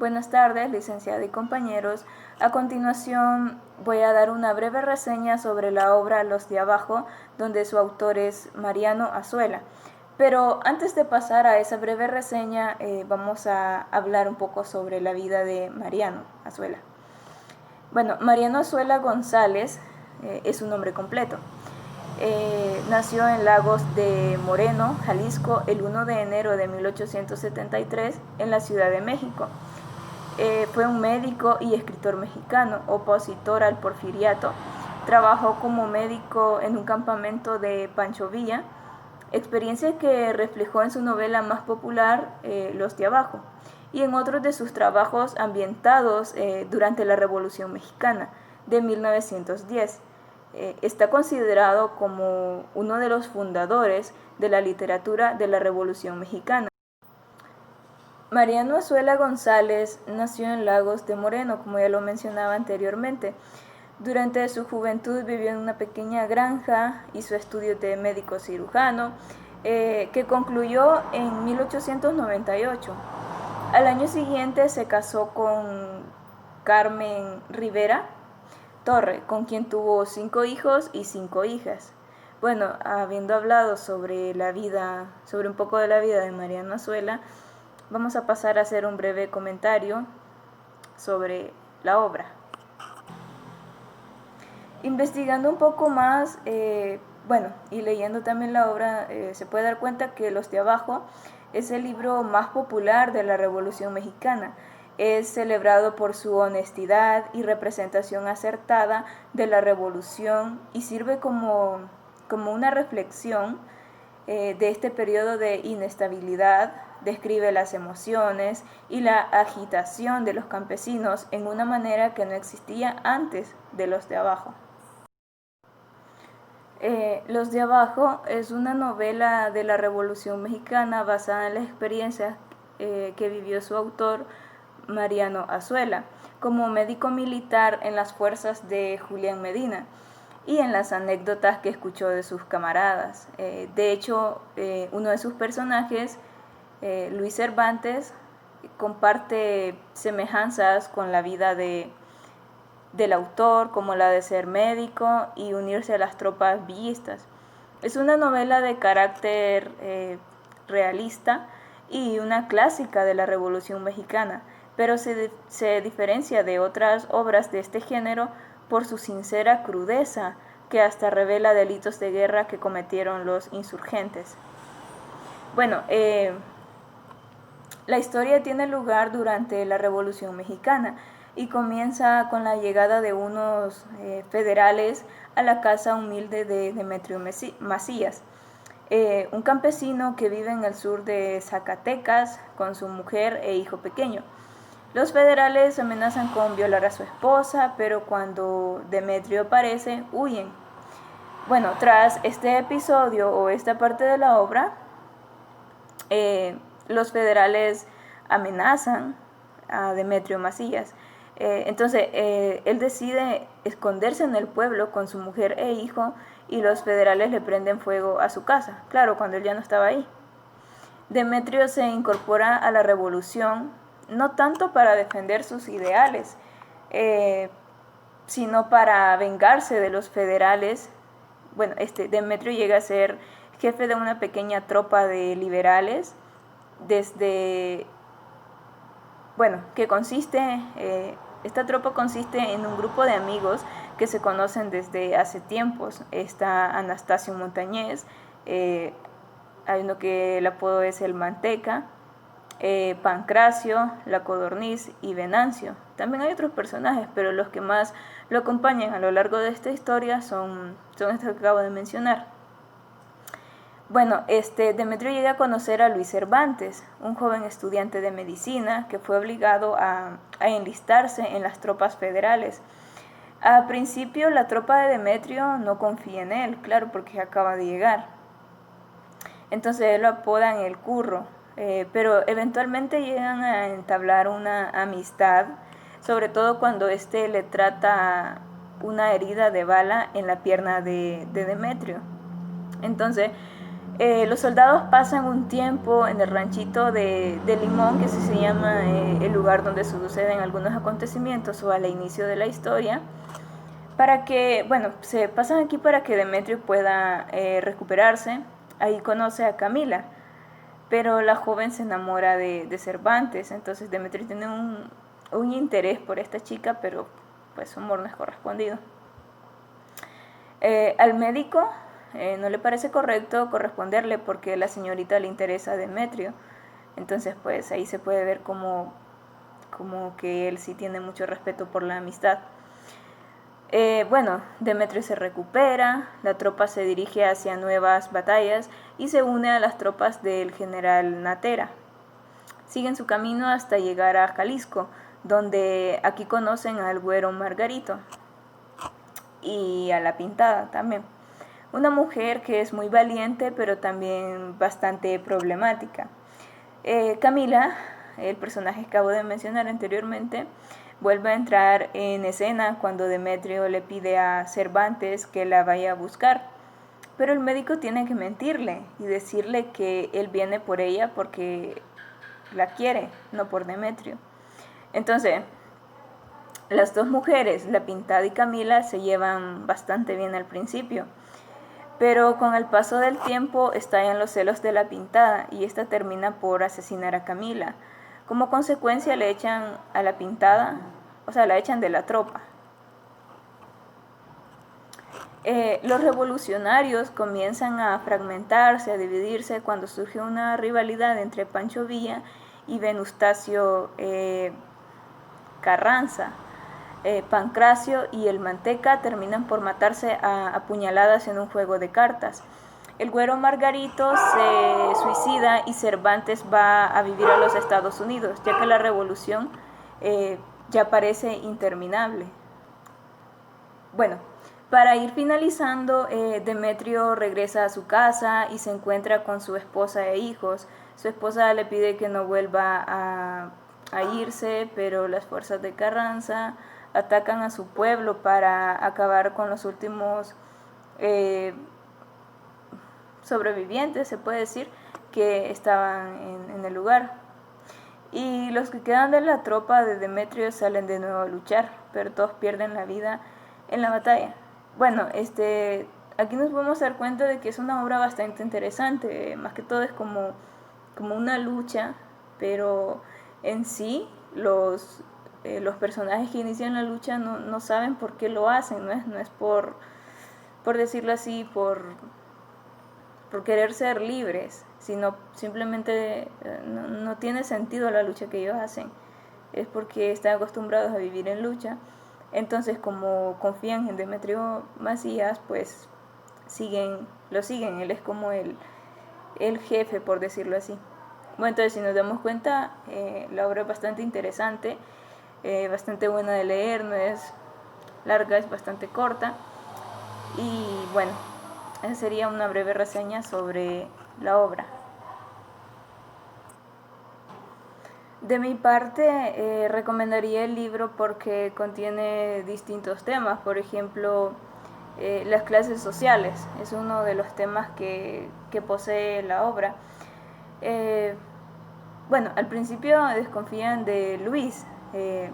Buenas tardes, licenciada y compañeros. A continuación voy a dar una breve reseña sobre la obra Los de Abajo, donde su autor es Mariano Azuela. Pero antes de pasar a esa breve reseña, vamos a hablar un poco sobre la vida de Mariano Azuela. Bueno, Mariano Azuela González es su nombre completo. Nació en Lagos de Moreno, Jalisco, el 1 de enero de 1873 en la Ciudad de México. Fue un médico y escritor mexicano, opositor al porfiriato. Trabajó como médico en un campamento de Pancho Villa, experiencia que reflejó en su novela más popular, Los de Abajo, y en otros de sus trabajos ambientados durante la Revolución Mexicana de 1910. Está considerado como uno de los fundadores de la literatura de la Revolución Mexicana. Mariano Azuela González nació en Lagos de Moreno, como ya lo mencionaba anteriormente. Durante su juventud vivió en una pequeña granja, hizo estudios de médico cirujano, que concluyó en 1898. Al año siguiente se casó con Carmen Rivera Torre, con quien tuvo 5 hijos y 5 hijas. Bueno, habiendo hablado sobre un poco de la vida de Mariano Azuela, vamos a pasar a hacer un breve comentario sobre la obra. Investigando un poco más, y leyendo también la obra, se puede dar cuenta que Los de Abajo es el libro más popular de la Revolución Mexicana. Es celebrado por su honestidad y representación acertada de la revolución y sirve como una reflexión de este periodo de inestabilidad. Describe las emociones y la agitación de los campesinos en una manera que no existía antes de Los de Abajo. Los de Abajo es una novela de la Revolución Mexicana basada en las experiencias que vivió su autor, Mariano Azuela, como médico militar en las fuerzas de Julián Medina y en las anécdotas que escuchó de sus camaradas. De hecho, uno de sus personajes, Luis Cervantes, comparte semejanzas con la vida del autor, como la de ser médico y unirse a las tropas villistas. Es una novela de carácter realista y una clásica de la Revolución Mexicana, pero se diferencia de otras obras de este género por su sincera crudeza, que hasta revela delitos de guerra que cometieron los insurgentes. Bueno, la historia tiene lugar durante la Revolución Mexicana y comienza con la llegada de unos federales a la casa humilde de Demetrio Macías, un campesino que vive en el sur de Zacatecas con su mujer e hijo pequeño. Los federales amenazan con violar a su esposa, pero cuando Demetrio aparece, huyen. Bueno, tras este episodio o esta parte de la obra, los federales amenazan a Demetrio Macías. Entonces, él decide esconderse en el pueblo con su mujer e hijo y los federales le prenden fuego a su casa, claro, cuando él ya no estaba ahí. Demetrio se incorpora a la revolución, no tanto para defender sus ideales, sino para vengarse de los federales. Bueno, Demetrio llega a ser jefe de una pequeña tropa de liberales, esta tropa consiste en un grupo de amigos que se conocen desde hace tiempos. Está Anastasio Montañez, hay uno que el apodo es el Manteca, Pancracio, la Codorniz y Venancio. También hay otros personajes, pero los que más lo acompañan a lo largo de esta historia son estos que acabo de mencionar. Bueno, Demetrio llega a conocer a Luis Cervantes, un joven estudiante de medicina que fue obligado a enlistarse en las tropas federales. A principio la tropa de Demetrio no confía en él, claro, porque acaba de llegar. Entonces él lo apodan el Curro, pero eventualmente llegan a entablar una amistad, sobre todo cuando le trata una herida de bala en la pierna de Demetrio. Entonces, Los soldados pasan un tiempo en el ranchito de Limón, que así se llama el lugar donde suceden algunos acontecimientos o al inicio de la historia, para que, bueno, se pasan aquí para que Demetrio pueda recuperarse. Ahí conoce a Camila, pero la joven se enamora de Cervantes, entonces Demetrio tiene un interés por esta chica, pero pues su amor no es correspondido. Al médico no le parece correcto corresponderle porque la señorita le interesa a Demetrio, entonces pues ahí se puede ver como que él sí tiene mucho respeto por la amistad. Bueno, Demetrio se recupera, la tropa se dirige hacia nuevas batallas y se une a las tropas del general Natera. Siguen su camino hasta llegar a Jalisco, donde aquí conocen al güero Margarito y a la Pintada también. Una mujer que es muy valiente pero también bastante problemática. Camila, el personaje que acabo de mencionar anteriormente, vuelve a entrar en escena cuando Demetrio le pide a Cervantes que la vaya a buscar, pero el médico tiene que mentirle y decirle que él viene por ella porque la quiere, no por Demetrio. Entonces, las dos mujeres, la Pintada y Camila, se llevan bastante bien al principio, pero con el paso del tiempo estallan los celos de la Pintada y esta termina por asesinar a Camila. Como consecuencia le echan a la Pintada, o sea, la echan de la tropa. Los revolucionarios comienzan a fragmentarse, a dividirse cuando surge una rivalidad entre Pancho Villa y Venustacio Carranza. Pancracio y el Manteca terminan por matarse a puñaladas en un juego de cartas. El güero Margarito se suicida y Cervantes va a vivir a los Estados Unidos, ya que la revolución ya parece interminable. Bueno, para ir finalizando, Demetrio regresa a su casa y se encuentra con su esposa e hijos. Su esposa le pide que no vuelva a irse, pero las fuerzas de Carranza atacan a su pueblo para acabar con los últimos sobrevivientes, se puede decir, que estaban en el lugar. Y los que quedan de la tropa de Demetrio salen de nuevo a luchar, pero todos pierden la vida en la batalla. Bueno, aquí nos podemos dar cuenta de que es una obra bastante interesante, más que todo es como una lucha, pero en sí los personajes que inician la lucha no saben por qué lo hacen, no es por decirlo así, por querer ser libres, sino simplemente no tiene sentido la lucha que ellos hacen, es porque están acostumbrados a vivir en lucha. Entonces, como confían en Demetrio Macías, pues lo siguen, él es como el jefe, por decirlo así. Bueno, entonces si nos damos cuenta, la obra es bastante interesante, bastante buena de leer, no es larga, es bastante corta. Y bueno, esa sería una breve reseña sobre la obra. De mi parte, recomendaría el libro porque contiene distintos temas, por ejemplo, las clases sociales, es uno de los temas que posee la obra. Bueno, al principio desconfían de Luis, que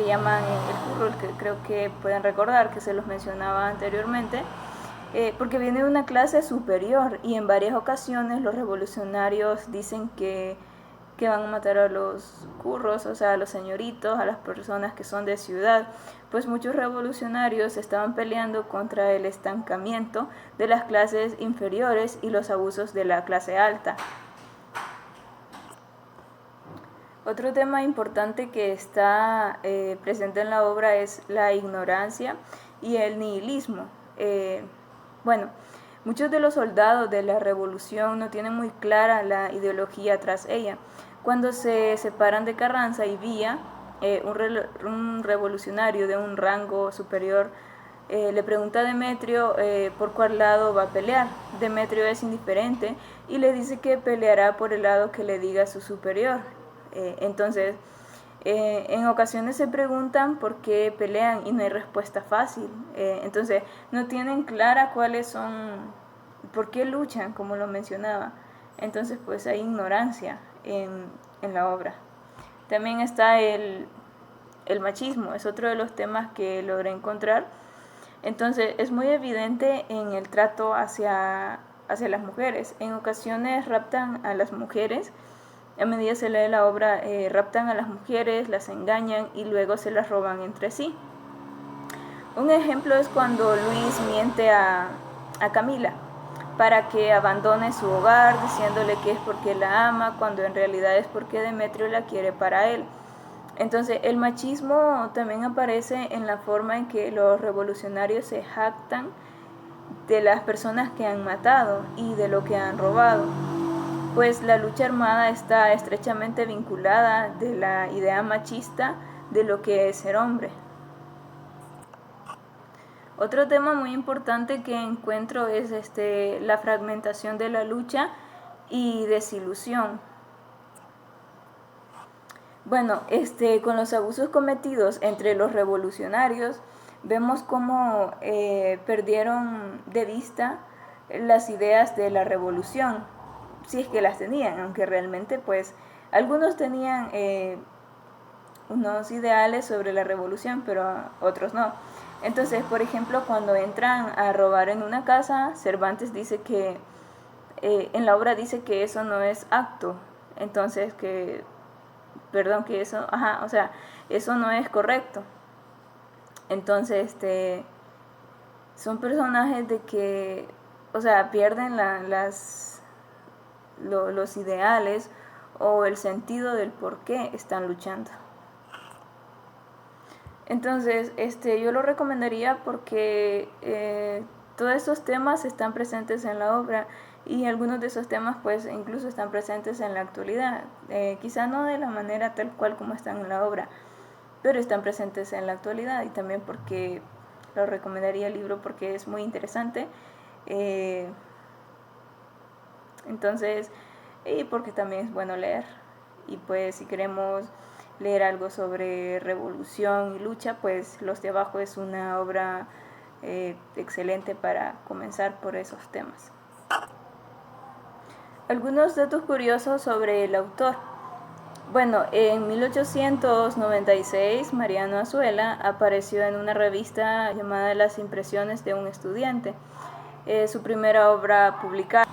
llaman el curro, el que creo que pueden recordar que se los mencionaba anteriormente, porque viene de una clase superior y en varias ocasiones los revolucionarios dicen que van a matar a los curros, o sea, a los señoritos, a las personas que son de ciudad, pues muchos revolucionarios estaban peleando contra el estancamiento de las clases inferiores y los abusos de la clase alta. Otro tema importante que está presente en la obra es la ignorancia y el nihilismo. Bueno, muchos de los soldados de la revolución no tienen muy clara la ideología tras ella. Cuando se separan de Carranza y Villa, un revolucionario de un rango superior le pregunta a Demetrio por cuál lado va a pelear. Demetrio es indiferente y le dice que peleará por el lado que le diga su superior. Entonces, en ocasiones se preguntan por qué pelean y no hay respuesta fácil. Entonces, no tienen clara cuáles son ¿Por qué luchan? Como lo mencionaba. Entonces pues hay ignorancia en la obra. También está el machismo, es otro de los temas que logré encontrar. Entonces es muy evidente en el trato hacia las mujeres. En ocasiones raptan a las mujeres. A medida se lee la obra, raptan a las mujeres, las engañan y luego se las roban entre sí. Un ejemplo es cuando Luis miente a Camila para que abandone su hogar, diciéndole que es porque la ama, cuando en realidad es porque Demetrio la quiere para él. Entonces el machismo también aparece en la forma en que los revolucionarios se jactan de las personas que han matado y de lo que han robado, pues la lucha armada está estrechamente vinculada de la idea machista de lo que es ser hombre. Otro tema muy importante que encuentro es la fragmentación de la lucha y desilusión. Bueno, con los abusos cometidos entre los revolucionarios, vemos cómo perdieron de vista las ideas de la revolución, si es que las tenían, aunque realmente pues algunos tenían unos ideales sobre la revolución, pero otros no. Entonces, por ejemplo, cuando entran a robar en una casa, Cervantes dice que, en la obra dice que eso no es acto, entonces que eso, o sea, eso no es correcto. Entonces, son personajes de que, o sea, pierden los ideales o el sentido del por qué están luchando. Entonces, yo lo recomendaría porque todos esos temas están presentes en la obra y algunos de esos temas pues incluso están presentes en la actualidad, quizá no de la manera tal cual como están en la obra, pero están presentes en la actualidad, y también porque lo recomendaría el libro porque es muy interesante, entonces, y porque también es bueno leer, y pues si queremos leer algo sobre revolución y lucha, pues Los de Abajo es una obra excelente para comenzar por esos temas. Algunos datos curiosos sobre el autor. Bueno, en 1896 Mariano Azuela apareció en una revista llamada Las Impresiones de un Estudiante, su primera obra publicada.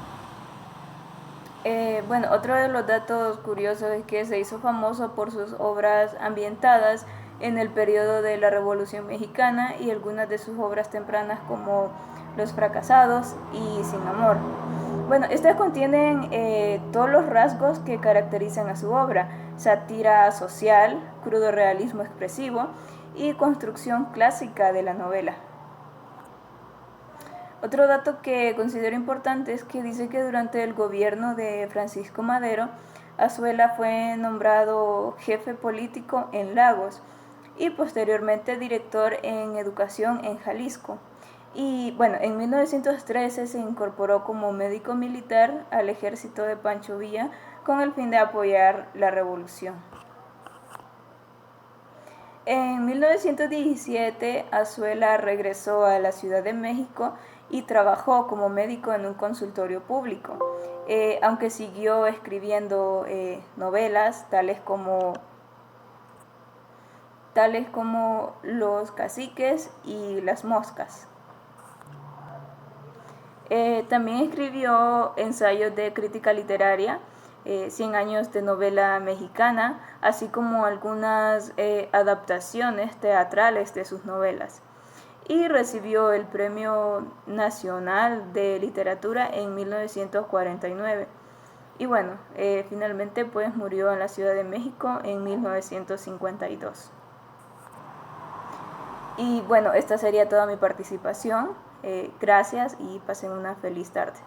Bueno, otro de los datos curiosos es que se hizo famoso por sus obras ambientadas en el periodo de la Revolución Mexicana y algunas de sus obras tempranas como Los Fracasados y Sin Amor. Bueno, estas contienen todos los rasgos que caracterizan a su obra: sátira social, crudo realismo expresivo y construcción clásica de la novela. Otro dato que considero importante es que dice que durante el gobierno de Francisco Madero, Azuela fue nombrado jefe político en Lagos y posteriormente director en educación en Jalisco. Y bueno, en 1913 se incorporó como médico militar al ejército de Pancho Villa con el fin de apoyar la revolución. En 1917, Azuela regresó a la Ciudad de México y trabajó como médico en un consultorio público, aunque siguió escribiendo novelas tales como Los Caciques y Las Moscas. También escribió ensayos de crítica literaria, 100 años de novela mexicana, así como algunas adaptaciones teatrales de sus novelas. Y recibió el Premio Nacional de Literatura en 1949. Y bueno, finalmente pues murió en la Ciudad de México en 1952. Y bueno, esta sería toda mi participación. Gracias y pasen una feliz tarde.